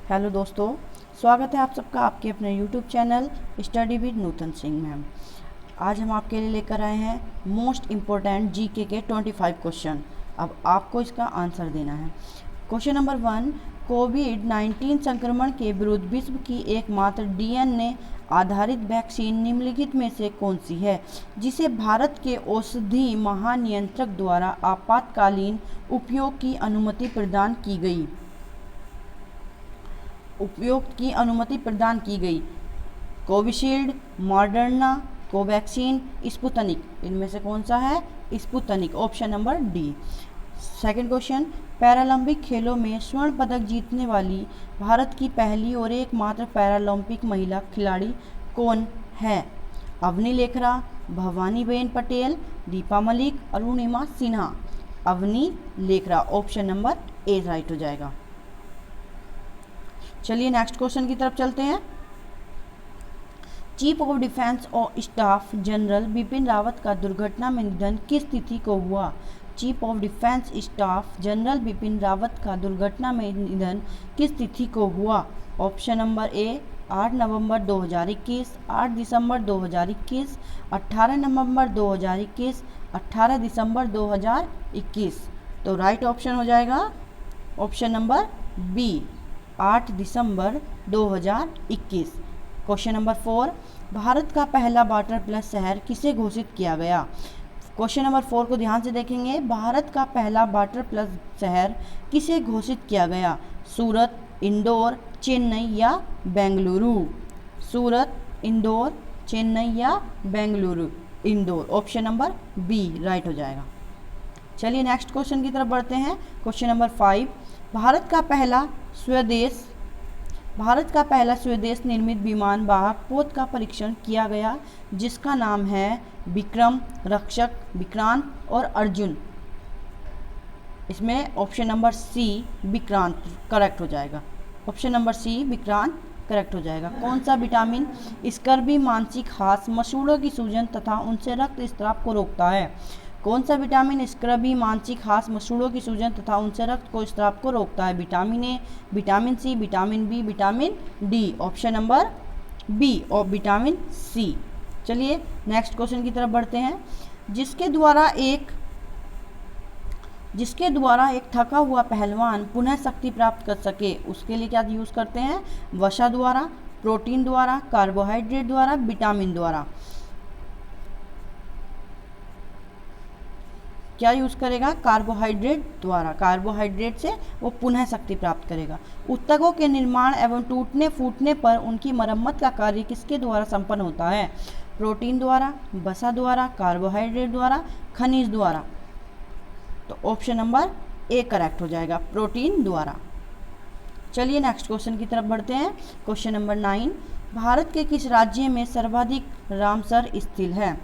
Hello दोस्तों, स्वागत है आप सबका आपके अपने YouTube channel study with Nutan Singh ma'am. आज हम आपके लिए लेकर आए हैं मोस्ट इम्पोर्टेंट जीके के 25 क्वेश्चन। अब आपको इसका आंसर देना है। क्वेश्चन नंबर 1, कोविड-19 संक्रमण के विरुद्ध विश्व की एकमात्र डीएनए आधारित वैक्सीन निम्नलिखित में से कौन सी है जिसे भारत के औषधि महानियंत्रक द्वारा आपातकालीन उपयोग की अनुमति प्रदान की गई? Covishield, Moderna, Covaxin, Sputnik. इनमें से कौन सा है? Sputnik, option number D. Second question, Paralympic खेलों में स्वर्ण पदक जीतने वाली भारत की पहली और एकमात्र पैरालंपिक महिला खिलाड़ी कौन है? Avani Lekhara, Bhavaniben Patel, Deepa Malik, Arunima Sinha. Avani Lekhara, option number A right हो जाएगा। चलिए नेक्स्ट क्वेश्चन की तरफ चलते हैं। चीफ ऑफ डिफेंस और स्टाफ जनरल बिपिन रावत का दुर्घटना में निधन किस तिथि को हुआ? Chief of defence staff general Bipin Rawat का दुर्घटना में निधन किस तिथि को हुआ? ऑप्शन नंबर ए 8 नवंबर 2021, 8 दिसंबर 2021, 18 नवंबर 2021, 18 दिसंबर 2021। तो राइट ऑप्शन हो जाएगा ऑप्शन नंबर बी, 8 दिसंबर 2021। क्वेश्चन नंबर 4, भारत का पहला वाटर प्लस शहर किसे घोषित किया गया? क्वेश्चन नंबर 4 को ध्यान से देखेंगे। भारत का पहला वाटर प्लस शहर किसे घोषित किया गया? सूरत, इंदौर, चेन्नई या बेंगलुरु? सूरत, इंदौर, चेन्नई या Bengaluru? Indore, option number B right हो जाएगा। चलिए नेक्स्ट क्वेश्चन की तरफ बढ़ते हैं। क्वेश्चन नंबर 5, भारत का पहला स्वदेश निर्मित विमान वाहक पोत का परीक्षण किया गया जिसका नाम है विक्रम, रक्षक, विक्रांत और अर्जुन। इसमें option number C Vikrant correct हो जाएगा। Option number C Vikrant correct हो जाएगा। कौन सा विटामिन स्कर्वी, मानसिक ह्रास, मसूड़ों की सूजन तथा उनसे रक्त स्राव को रोकता है? कौन सा विटामिन स्क्रबी, मानसिक ह्रास, मसूड़ों की सूजन तथा उनसे रक्त को स्राव को रोकता है? Vitamin A, vitamin C, vitamin B, vitamin D. Option number B और विटामिन सी। चलिए नेक्स्ट क्वेश्चन की तरफ बढ़ते हैं। जिसके द्वारा एक थका हुआ पहलवान पुनः शक्ति प्राप्त कर सके उसके लिए क्या यूज़ करते हैं? वसा द्वारा, प्रोटीन द्वारा, कार्बोहाइड्रेट द्वारा, विटामिन द्वारा। क्या यूज़ करेगा? कार्बोहाइड्रेट द्वारा। कार्बोहाइड्रेट से वो पुनः शक्ति प्राप्त करेगा। ऊतकों के निर्माण एवं टूटने फूटने पर उनकी मरम्मत का कार्य किसके द्वारा संपन्न होता है? प्रोटीन द्वारा, वसा द्वारा, कार्बोहाइड्रेट द्वारा, खनिज द्वारा। तो ऑप्शन नंबर ए करेक्ट हो जाएगा, प्रोटीन द्वारा। चलिए नेक्स्ट क्वेश्चन की तरफ बढ़ते हैं। क्वेश्चन नंबर 9, भारत के किस राज्य में सर्वाधिक रामसर स्थित है?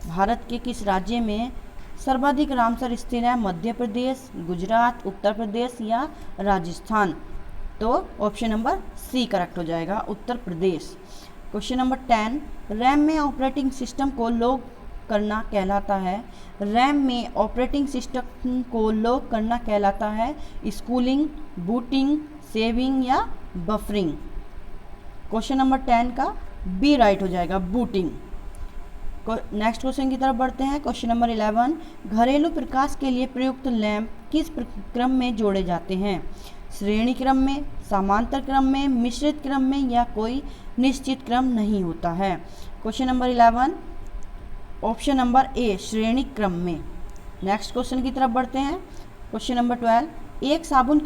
भारत के किस राज्य में सर्वाधिक रामसर स्थित है? मध्य प्रदेश, गुजरात, उत्तर प्रदेश या राजस्थान? तो ऑप्शन नंबर सी करेक्ट हो जाएगा, Uttar Pradesh. Question number 10, RAM में ऑपरेटिंग सिस्टम को लॉक करना कहलाता है? रैम में ऑपरेटिंग सिस्टम को लॉक करना कहलाता है स्कूलिंग, बूटिंग, सेविंग या बफरिंग? क्वेश्चन नंबर 10 का बी राइट हो जाएगा, बूटिंग। नेक्स्ट क्वेश्चन की तरफ बढ़ते हैं। क्वेश्चन नंबर 11, घरेलू प्रकाश के लिए प्रयुक्त लैंप किस क्रम में जोड़े जाते हैं? श्रेणी क्रम में, समांतर क्रम में, मिश्रित क्रम में या कोई निश्चित क्रम नहीं होता है? क्वेश्चन नंबर 11 ऑप्शन नंबर ए श्रेणी क्रम में। नेक्स्ट क्वेश्चन की तरफ बढ़ते हैं। क्वेश्चन नंबर 12, एक साबुन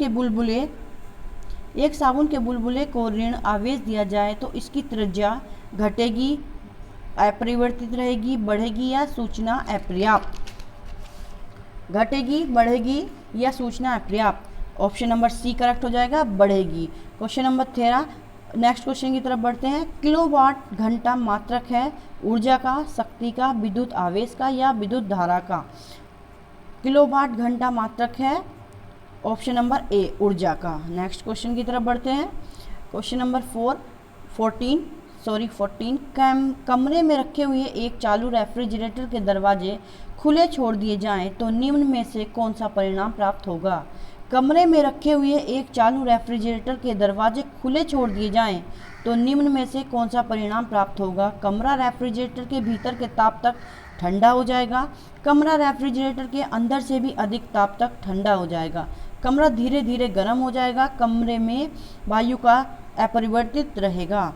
के बुलबुले को ऋण आवेश दिया जाए तो इसकी त्रिज्या घटेगी, अपरिवर्तित रहेगी, बढ़ेगी या सूचना अपर्याप्त? घटेगी, बढ़ेगी या सूचना अपर्याप्त? ऑप्शन नंबर सी करेक्ट हो जाएगा, बढ़ेगी। क्वेश्चन नंबर 13, नेक्स्ट क्वेश्चन की तरफ बढ़ते हैं। किलोवाट घंटा मात्रक है ऊर्जा का, शक्ति का, विद्युत आवेश का या विद्युत धारा का? किलोवाट घंटा मात्रक है, ऑप्शन नंबर ए ऊर्जा का। नेक्स्ट क्वेश्चन की तरफ बढ़ते हैं। क्वेश्चन नंबर 14, कमरे में रखे हुए एक चालू रेफ्रिजरेटर के दरवाजे खुले छोड़ दिए जाएं तो निम्न में से कौन सा परिणाम प्राप्त होगा? कमरे में रखे हुए एक चालू रेफ्रिजरेटर के दरवाजे खुले छोड़ दिए जाएं तो निम्न में से कौन सा परिणाम प्राप्त होगा? कमरा रेफ्रिजरेटर के भीतर के ताप तक ठंडा हो जाएगा, कमरा रेफ्रिजरेटर के अंदर से भी अधिक ताप तक ठंडा हो जाएगा, कमरा धीरे धीरे गर्म हो जाएगा, कमरे में वायु का अपरिवर्तित रहेगा,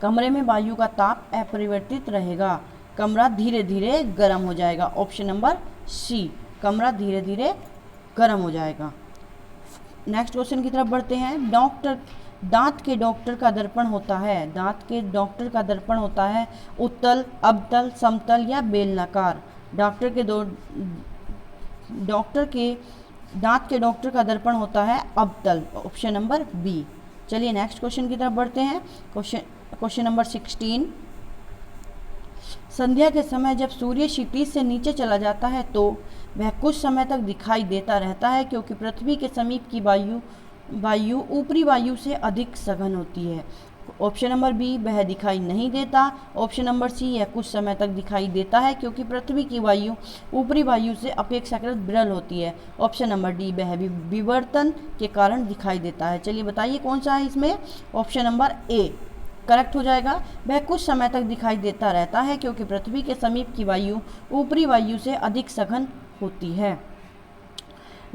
कमरे में वायु का ताप अपरिवर्तित रहेगा, कमरा धीरे धीरे गर्म हो जाएगा। ऑप्शन नंबर सी, कमरा धीरे धीरे गर्म हो जाएगा। नेक्स्ट क्वेश्चन की तरफ बढ़ते हैं। दांत के डॉक्टर का दर्पण होता है, दांत के डॉक्टर का दर्पण होता है उत्तल, अवतल, समतल या बेलनाकार? दांत के दांत के डॉक्टर का दर्पण होता है अवतल। Option number B. चलिए नेक्स्ट क्वेश्चन की तरफ बढ़ते हैं। Question number 16। संध्या के समय जब सूर्य क्षितिज से नीचे चला जाता है तो वह कुछ समय तक दिखाई देता रहता है क्योंकि पृथ्वी के समीप की वायु ऊपरी वायु से अधिक सघन होती है। ऑप्शन नंबर बी, वह दिखाई नहीं देता। ऑप्शन नंबर सी, यह कुछ समय तक दिखाई देता है क्योंकि पृथ्वी की वायु ऊपरी वायु से अपेक्षाकृत विरल होती है। ऑप्शन नंबर डी, वह विवर्तन के कारण दिखाई देता है। चलिए बताइए कौन सा है इसमें? ऑप्शन नंबर ए करेक्ट हो जाएगा। वह कुछ समय तक दिखाई देता रहता है क्योंकि पृथ्वी के समीप की वायु ऊपरी वायु से अधिक सघन होती है।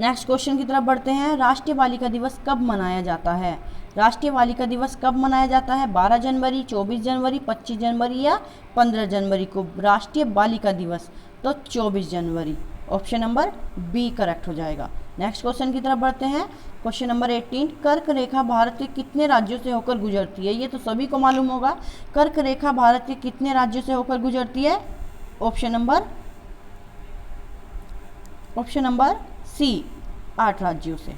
नेक्स्ट क्वेश्चन की तरफ बढ़ते हैं। राष्ट्रीय बालिका दिवस कब मनाया जाता है? राष्ट्रीय बालिका दिवस कब मनाया जाता है? 12 जनवरी, 24 जनवरी, 25 जनवरी या 15 जनवरी को राष्ट्रीय बालिका दिवस? तो 24 जनवरी। ऑप्शन नंबर बी करेक्ट हो जाएगा। नेक्स्ट क्वेश्चन की तरफ बढ़ते हैं। Question number 18। कर्क रेखा भारत के कितने राज्यों से होकर गुजरती है? ये तो सभी को मालूम होगा। कर्क रेखा भारत के कितने राज्यों से होकर गुजरती है? ऑप्शन नंबर सी 8 राज्यों से।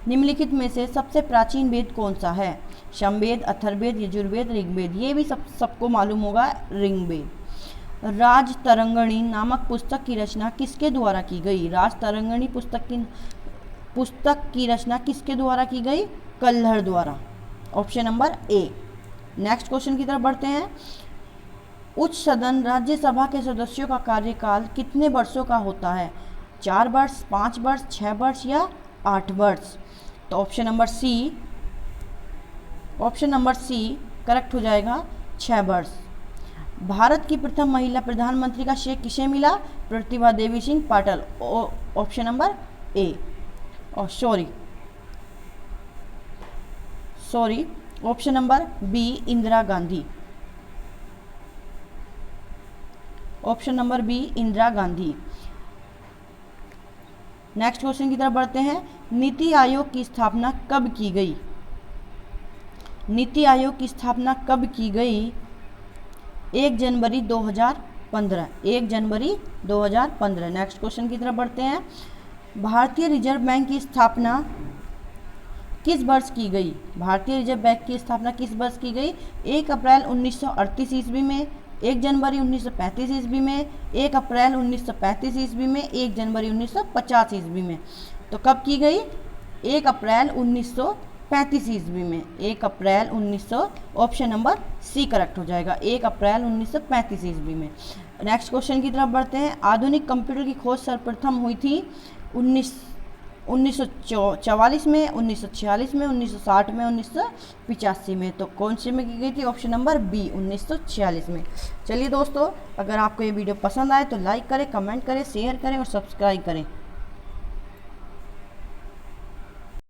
निम्नलिखित में से सबसे प्राचीन वेद कौन सा है? सामवेद, अथर्ववेद, यजुर्वेद, ऋग्वेद? ये भी सबको मालूम होगा, ऋग्वेद। राजतरंगिणी नामक पुस्तक की रचना किसके द्वारा की गई? राजतरंगिणी पुस्तक की रचना किसके द्वारा की गई? कल्हड़ द्वारा। ऑप्शन नंबर ए। नेक्स्ट क्वेश्चन की तरफ बढ़ते हैं। उच्च सदन राज्यसभा के सदस्यों का कार्यकाल कितने वर्षों का होता है? 4 वर्ष, 5 वर्ष, 6 वर्ष या 8 वर्ष? तो ऑप्शन नंबर सी करेक्ट हो जाएगा, 6 वर्ष। भारत की प्रथम महिला प्रधानमंत्री का श्रेय किसे मिला? Pratibha Devi Singh Patil. Option number A. Option number B Indira Gandhi. Option number B Indira Gandhi. Next question की तरफ बढ़ते हैं। नीति आयोग की स्थापना कब की गई? नीति आयोग की स्थापना कब की गई? 1 जनवरी 2015। 1 जनवरी 2015। नेक्स्ट क्वेश्चन की तरफ बढ़ते हैं। भारतीय रिजर्व बैंक की स्थापना किस वर्ष की गई? भारतीय रिजर्व बैंक की स्थापना किस वर्ष की गई? 1 अप्रैल 1938 ईस्वी में, 1 जनवरी 1935 ईस्वी में, 1 अप्रैल 1935 ईस्वी में, 1 जनवरी 1950 ईस्वी में? तो कब की गई? 1 अप्रैल 1935 ईस्वी में। 1 अप्रैल 1900। ऑप्शन नंबर सी करेक्ट हो जाएगा, 1 अप्रैल 1935 ईस्वी में। नेक्स्ट क्वेश्चन की तरफ बढ़ते हैं। आधुनिक कंप्यूटर की खोज सर्वप्रथम हुई थी 1944 में, 1946 में, 1960 में, 1985 में? तो कौन से में की गई थी? ऑप्शन नंबर बी 1946 में। चलिए दोस्तों, अगर आपको ये वीडियो पसंद आए तो लाइक करें, कमेंट करें, शेयर करें और सब्सक्राइब करें।